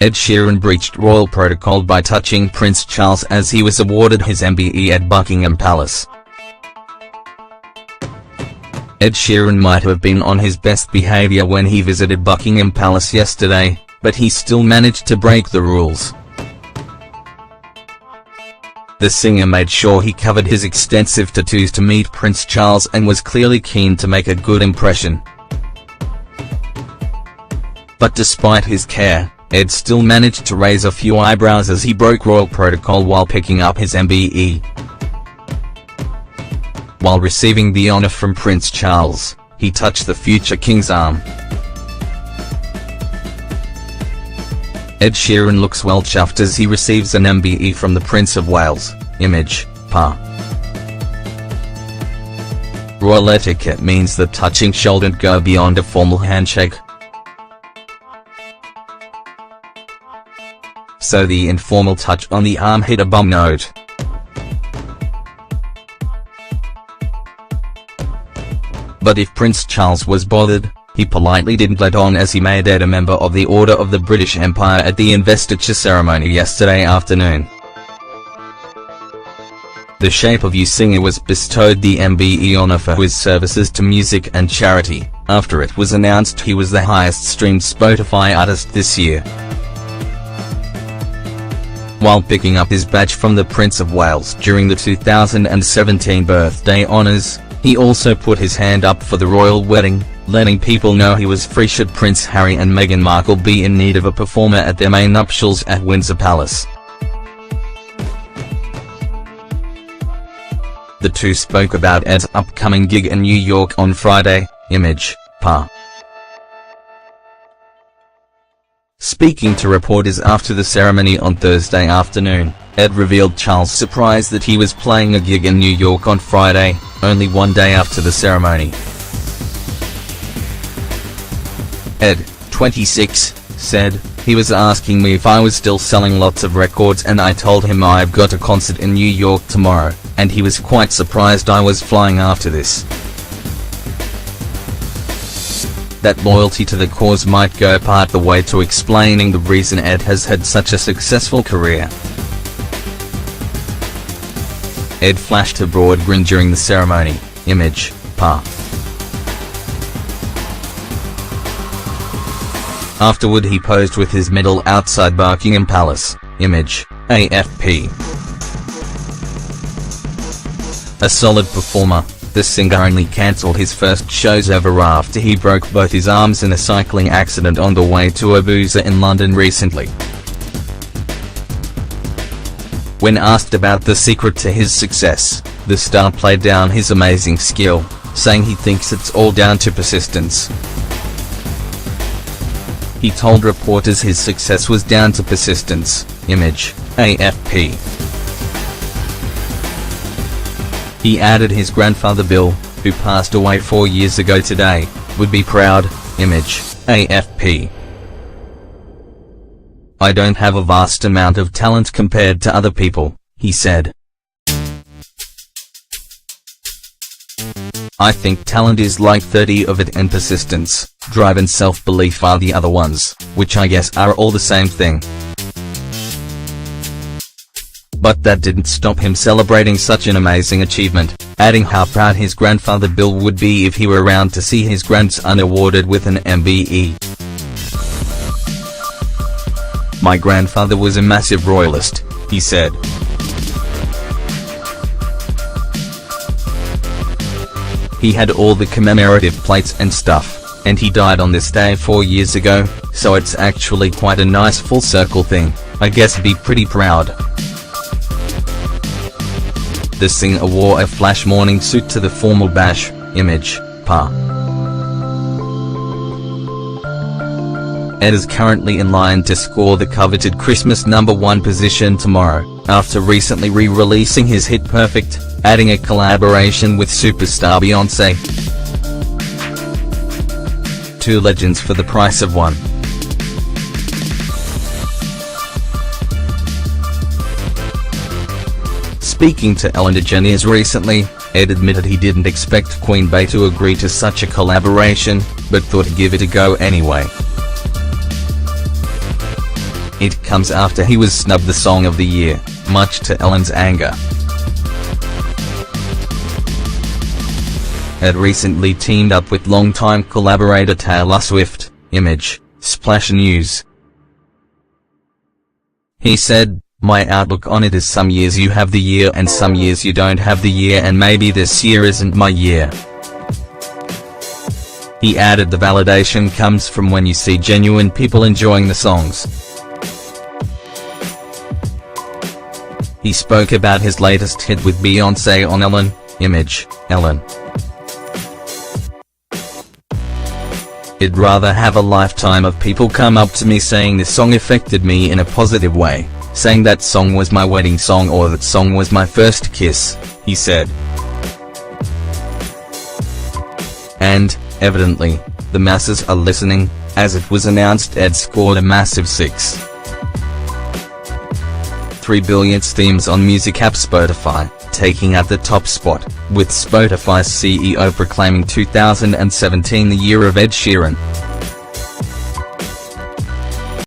Ed Sheeran breached royal protocol by touching Prince Charles as he was awarded his MBE at Buckingham Palace. Ed Sheeran might have been on his best behaviour when he visited Buckingham Palace yesterday, but he still managed to break the rules. The singer made sure he covered his extensive tattoos to meet Prince Charles and was clearly keen to make a good impression. But despite his care, Ed still managed to raise a few eyebrows as he broke royal protocol while picking up his MBE. While receiving the honour from Prince Charles, he touched the future king's arm. Ed Sheeran looks well chuffed as he receives an MBE from the Prince of Wales. Image, Pa. Royal etiquette means that touching shouldn't go beyond a formal handshake. So the informal touch on the arm hit a bum note. But if Prince Charles was bothered, he politely didn't let on as he made Ed a member of the Order of the British Empire at the investiture ceremony yesterday afternoon. The Shape of You singer was bestowed the MBE honour for his services to music and charity, after it was announced he was the highest streamed Spotify artist this year. While picking up his badge from the Prince of Wales during the 2017 birthday honours, he also put his hand up for the royal wedding, letting people know he was free should Prince Harry and Meghan Markle be in need of a performer at their May nuptials at Windsor Palace. The two spoke about Ed's upcoming gig in New York on Friday. Image, Pa. Speaking to reporters after the ceremony on Thursday afternoon, Ed revealed Charles' surprise that he was playing a gig in New York on Friday, only one day after the ceremony. Ed, 26, said, "He was asking me if I was still selling lots of records and I told him I've got a concert in New York tomorrow, and he was quite surprised I was flying after this. That loyalty to the cause might go part the way to explaining the reason Ed has had such a successful career." Ed flashed a broad grin during the ceremony. Image, Pa. Afterward he posed with his medal outside Buckingham Palace. Image, AFP. A solid performer, the singer only cancelled his first shows ever after he broke both his arms in a cycling accident on the way to Ibiza in London recently. When asked about the secret to his success, the star played down his amazing skill, saying he thinks it's all down to persistence. He told reporters his success was down to persistence. Image, AFP. He added his grandfather Bill, who passed away 4 years ago today, would be proud. Image, AFP. "I don't have a vast amount of talent compared to other people," he said. "I think talent is like 30 of it and persistence, drive and self-belief are the other ones, which I guess are all the same thing." But that didn't stop him celebrating such an amazing achievement, adding how proud his grandfather Bill would be if he were around to see his grandson awarded with an MBE. "My grandfather was a massive royalist," he said. "He had all the commemorative plates and stuff, and he died on this day 4 years ago, so it's actually quite a nice full circle thing. I guess he'd be pretty proud." The singer wore a flash morning suit to the formal bash. Image, Pa. Ed is currently in line to score the coveted Christmas #1 position tomorrow, after recently re-releasing his hit Perfect, adding a collaboration with superstar Beyoncé. Two legends for the price of one. Speaking to Ellen DeGeneres recently, Ed admitted he didn't expect Queen Bey to agree to such a collaboration, but thought he'd give it a go anyway. It comes after he was snubbed the Song of the Year, much to Ellen's anger. Had recently teamed up with longtime collaborator Taylor Swift, Image, Splash News. He said, "My outlook on it is some years you have the year and some years you don't have the year, and maybe this year isn't my year." He added the validation comes from when you see genuine people enjoying the songs. He spoke about his latest hit with Beyoncé on Ellen, Image, Ellen. "I'd rather have a lifetime of people come up to me saying this song affected me in a positive way, saying that song was my wedding song or that song was my first kiss," he said. And, evidently, the masses are listening, as it was announced Ed scored a massive 6.3 billion streams on music app Spotify, taking at the top spot, with Spotify's CEO proclaiming 2017 the year of Ed Sheeran.